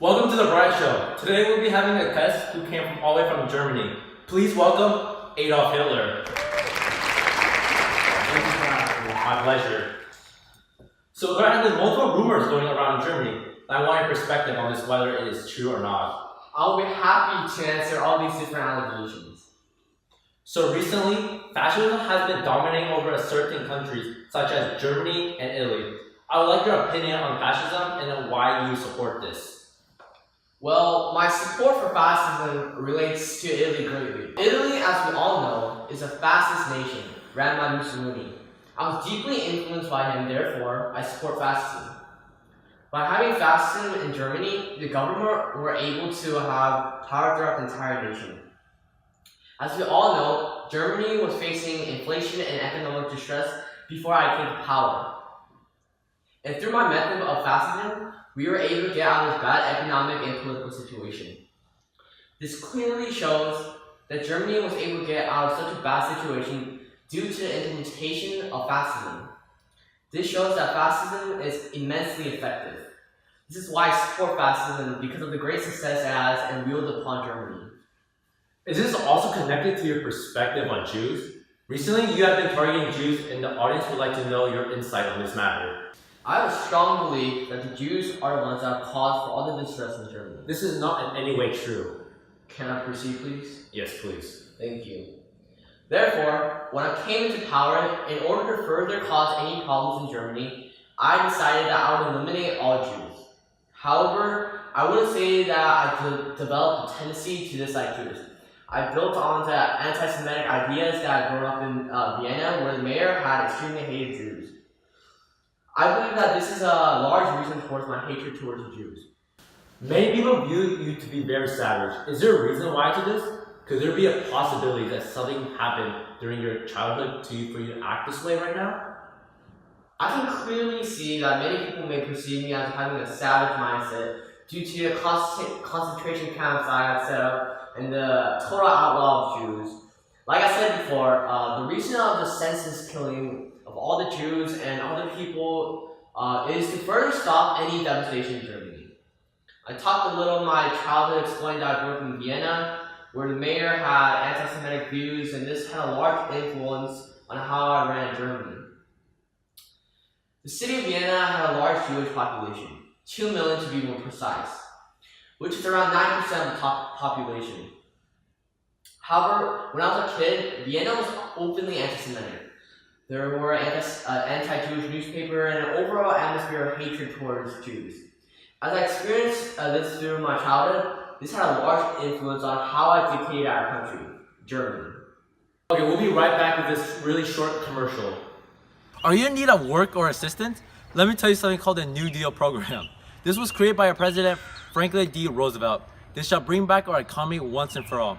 Welcome to the Brian Show. Today we'll be having a guest who came from all the way from Germany. Please welcome Adolf Hitler. Thank you for having me. My pleasure. So there have been multiple rumors going around in Germany. I want your perspective on this, whether it is true or not. I'll be happy to answer all these different allegations. So recently, fascism has been dominating over certain countries such as Germany and Italy. I would like your opinion on fascism and why you support this. Well, my support for fascism relates to Italy greatly. Italy, as we all know, is a fascist nation ran by Mussolini. I was deeply influenced by him, therefore, I support fascism. By having fascism in Germany, the government were able to have power throughout the entire nation. As we all know, Germany was facing inflation and economic distress before I came to power. And through my method of fascism, we were able to get out of this bad economic and political situation. This clearly shows that Germany was able to get out of such a bad situation due to the implementation of fascism. This shows that fascism is immensely effective. This is why I support fascism, because of the great success it has and wielded upon Germany. Is this also connected to your perspective on Jews? Recently, you have been targeting Jews, and the audience would like to know your insight on this matter. I have a strong belief that the Jews are the ones that have caused for all the distress in Germany. This is not in any way true. Can I proceed, please? Yes, please. Thank you. Therefore, when I came into power, in order to further cause any problems in Germany, I decided that I would eliminate all Jews. However, I wouldn't say that I developed a tendency to dislike Jews. I built on the anti-Semitic ideas that I grew up in Vienna, where the mayor had extremely hated Jews. I believe that this is a large reason towards my hatred towards the Jews. Many people view you to be very savage. Is there a reason why to this? Could there be a possibility that something happened during your childhood for you to act this way right now? I can clearly see that many people may perceive me as having a savage mindset due to the concentration camps I had set up and the total outlaw of Jews. Like I said before, the reason of the senseless killing of all the Jews and other people is to further stop any devastation in Germany. I talked a little of my childhood, explained that I grew up in Vienna, where the mayor had anti-Semitic views, and this had a large influence on how I ran Germany. The city of Vienna had a large Jewish population, 2 million to be more precise, which is around 9% of the population. However, when I was a kid, Vienna was openly anti-Semitic. There were anti-Jewish newspaper and an overall atmosphere of hatred towards Jews. As I experienced this through my childhood, this had a large influence on how I dictated our country, Germany. Okay, we'll be right back with this really short commercial. Are you in need of work or assistance? Let me tell you something called the New Deal program. This was created by our President Franklin D. Roosevelt. This shall bring back our economy once and for all.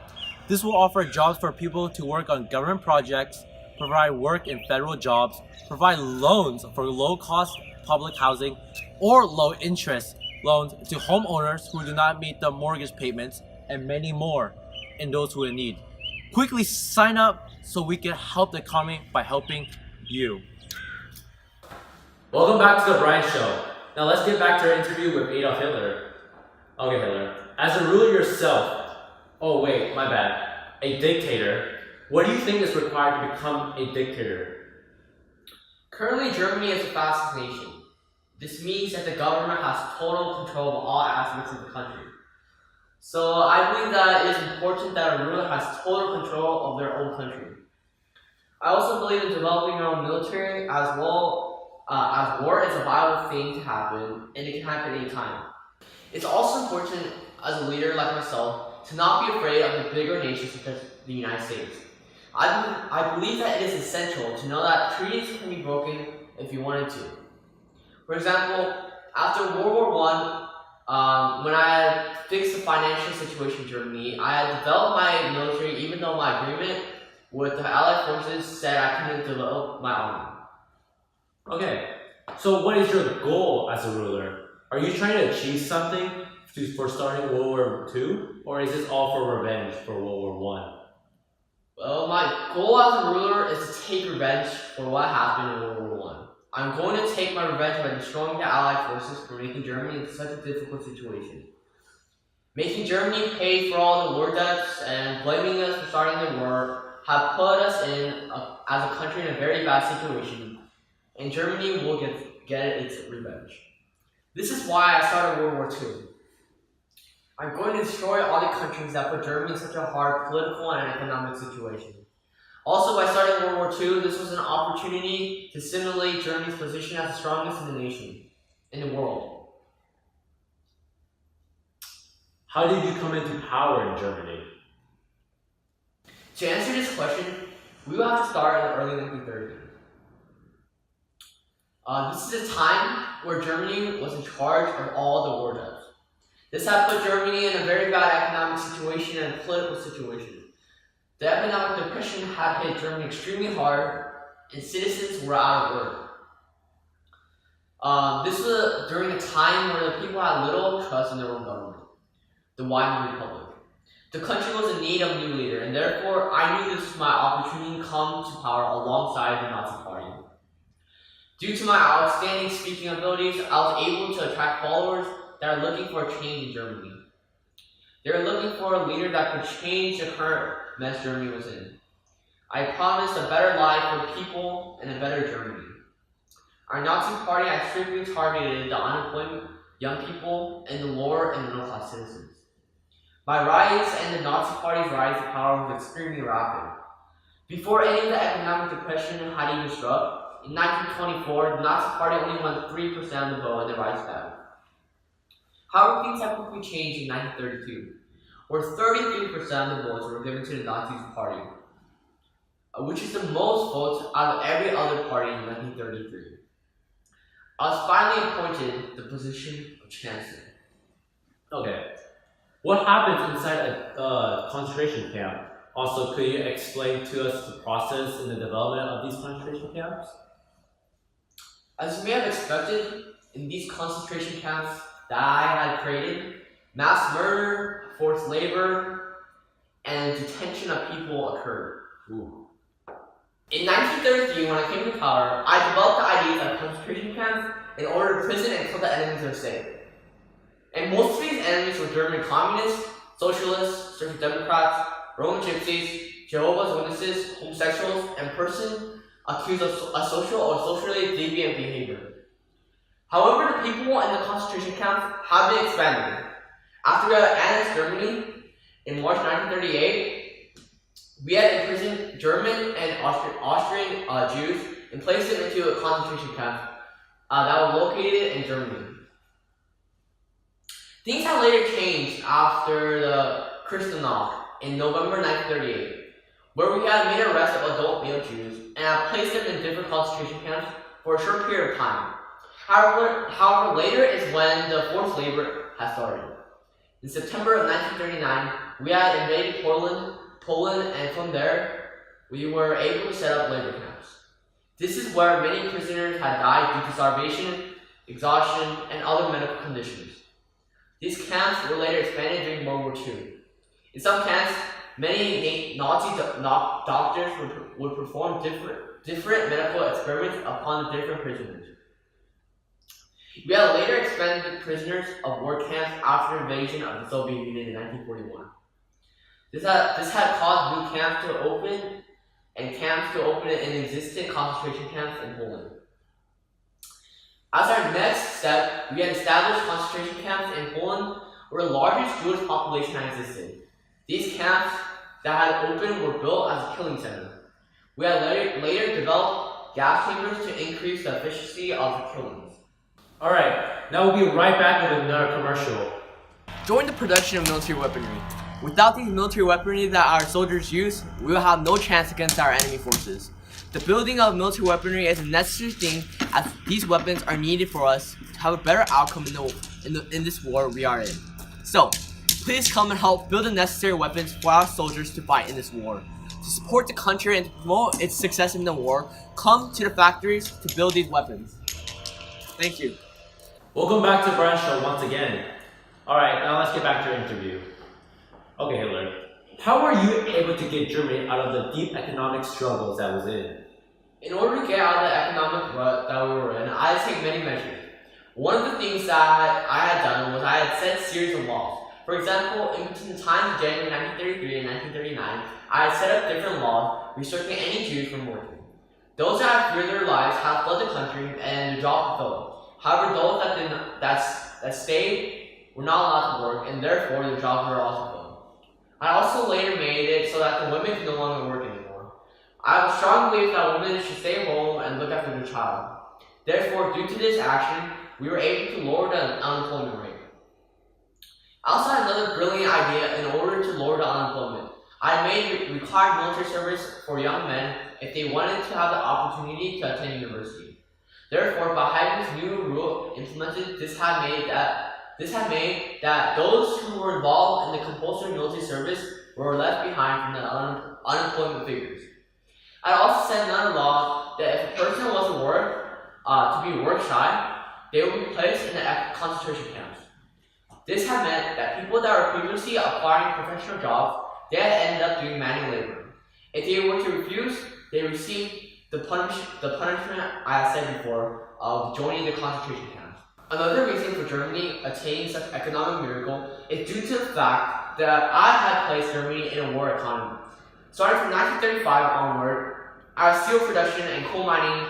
This will offer jobs for people to work on government projects, provide work in federal jobs, provide loans for low-cost public housing or low-interest loans to homeowners who do not meet the mortgage payments, and many more in those who are in need. Quickly sign up so we can help the economy by helping you. Welcome back to The Brian Show. Now let's get back to our interview with Adolf Hitler. Okay, Hitler, as a ruler yourself, a dictator, what do you think is required to become a dictator? Currently, Germany is a fascist nation. This means that the government has total control of all aspects of the country. So I believe that it is important that a ruler has total control of their own country. I also believe in developing your own military as well as war is a vital thing to happen, and it can happen anytime. It's also important as a leader like myself to not be afraid of the bigger nations such as the United States. I believe that it is essential to know that treaties can be broken if you wanted to. For example, after World War I, when I had fixed the financial situation in Germany, I had developed my military even though my agreement with the Allied forces said I couldn't develop my army. Okay, so what is your goal as a ruler? Are you trying to achieve something for starting World War II? Or is this all for revenge for World War I? Well, my goal as a ruler is to take revenge for what happened in World War I. I'm going to take my revenge by destroying the Allied forces for making Germany in such a difficult situation. Making Germany pay for all the war debts and blaming us for starting the war have put us as a country in a very bad situation, and Germany will get its revenge. This is why I started World War II. I'm going to destroy all the countries that put Germany in such a hard political and economic situation. Also, by starting World War II, this was an opportunity to simulate Germany's position as the strongest in the nation, in the world. How did you come into power in Germany? To answer this question, we will have to start in the early 1930s. This is a time where Germany was in charge of all the war debts. This had put Germany in a very bad economic situation and political situation. The economic depression had hit Germany extremely hard, and citizens were out of work. This was during a time where the people had little trust in their own government, the Weimar Republic. The country was in need of a new leader, and therefore I knew this was my opportunity to come to power alongside the Nazi Party. Due to my outstanding speaking abilities, I was able to attract followers that are looking for a change in Germany. They're looking for a leader that could change the current mess Germany was in. I promised a better life for people and a better Germany. Our Nazi Party had strictly targeted the unemployed, young people, and the lower and middle class citizens. My rise and the Nazi Party's rise to power was extremely rapid. Before any of the economic depression had even struck, in 1924, the Nazi Party only won 3% of the vote in the Reichstag. However, things have quickly changed in 1932, where 33% of the votes were given to the Nazi Party, which is the most votes out of every other party in 1933. I was finally appointed to the position of Chancellor. Okay. What happens inside a concentration camp? Also, could you explain to us the process in the development of these concentration camps? As you may have expected, in these concentration camps that I had created, mass murder, forced labor, and detention of people occurred. Ooh. In 1933, when I came to power, I developed the ideas of concentration camps in order to prison and kill the enemies of the state. And most of these enemies were German communists, socialists, social democrats, Roman gypsies, Jehovah's Witnesses, homosexuals, and persons accused of a social or socially deviant behavior. However, the people in the concentration camps have been expanded. After we had annexed Germany in March 1938, we had imprisoned German and Austrian Jews and placed them into a concentration camp that were located in Germany. Things have later changed after the Kristallnacht in November 1938, where we had made arrests of adult male Jews and have placed them in different concentration camps for a short period of time. However, later is when the forced labor has started. In September of 1939, we had invaded Poland, and from there, we were able to set up labor camps. This is where many prisoners had died due to starvation, exhaustion, and other medical conditions. These camps were later expanded during World War II. In some camps, many Nazi doctors would perform different medical experiments upon the different prisoners. We had later expanded prisoners of war camps after the invasion of the Soviet Union in 1941. This had caused new camps to open and camps to open in existing concentration camps in Poland. As our next step, we had established concentration camps in Poland where the largest Jewish population had existed. These camps that had opened were built as a killing center. We had later developed gas chambers to increase the efficiency of the killings. Alright, now we'll be right back with another commercial. Join the production of military weaponry. Without these military weaponry that our soldiers use, we will have no chance against our enemy forces. The building of military weaponry is a necessary thing as these weapons are needed for us to have a better outcome in this war we are in. So, please come and help build the necessary weapons for our soldiers to fight in this war. To support the country and to promote its success in the war, come to the factories to build these weapons. Thank you. Welcome back to TheBrianShow once again. Alright, now let's get back to our interview. Okay, Hitler, how were you able to get Germany out of the deep economic struggles that it was in? In order to get out of the economic rut that we were in, I had to take many measures. One of the things that I had done was I had set a series of laws. For example, in between the times of January 1933 and 1939, I had set up different laws restricting any Jews from working. Those that had feared their lives had fled the country and their jobs fulfilled. However, those that stayed were not allowed to work, and therefore their jobs were also filled. I also later made it so that the women could no longer work anymore. I have a strong belief that women should stay home and look after their child. Therefore, due to this action, we were able to lower the unemployment rate. I also had another brilliant idea in order to lower the unemployment. I made required military service for young men if they wanted to have the opportunity to attend university. Therefore, by having this new rule implemented, this had made that those who were involved in the compulsory military service were left behind from the unemployment figures. I also set another law that if a person was to be work shy, they would be placed in the concentration camps. This had meant that people that were previously acquiring professional jobs, they had ended up doing manual labor. If they were to refuse, they received the punishment I had said before of joining the concentration camps. Another reason for Germany attaining such economic miracle is due to the fact that I had placed Germany in a war economy. Starting from 1935 onward, our steel production and coal mining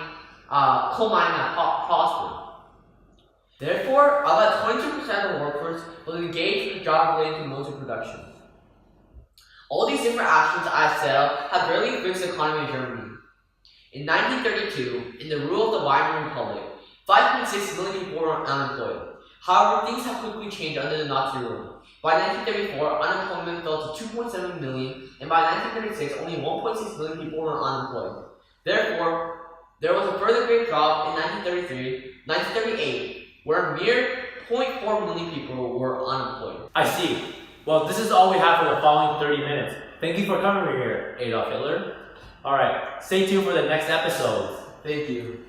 had prospered. Therefore, about 22% of the workforce was engaged in a job related to military production. All these different actions I set up have greatly fixed the economy of Germany. In 1932, in the rule of the Weimar Republic, 5.6 million people were unemployed. However, things have quickly changed under the Nazi rule. By 1934, unemployment fell to 2.7 million, and by 1936, only 1.6 million people were unemployed. Therefore, there was a further great drop in 1938, where a mere 0.4 million people were unemployed. I see. Well, this is all we have for the following 30 minutes. Thank you for coming here, Adolf Hitler. Alright, stay tuned for the next episode. Thank you.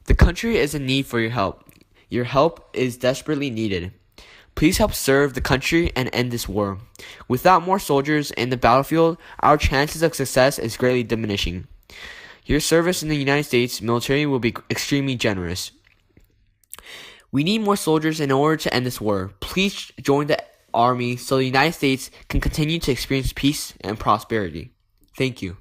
The country is in need for your help. Your help is desperately needed. Please help serve the country and end this war. Without more soldiers in the battlefield, our chances of success is greatly diminishing. Your service in the United States military will be extremely generous. We need more soldiers in order to end this war. Please join the army so the United States can continue to experience peace and prosperity. Thank you.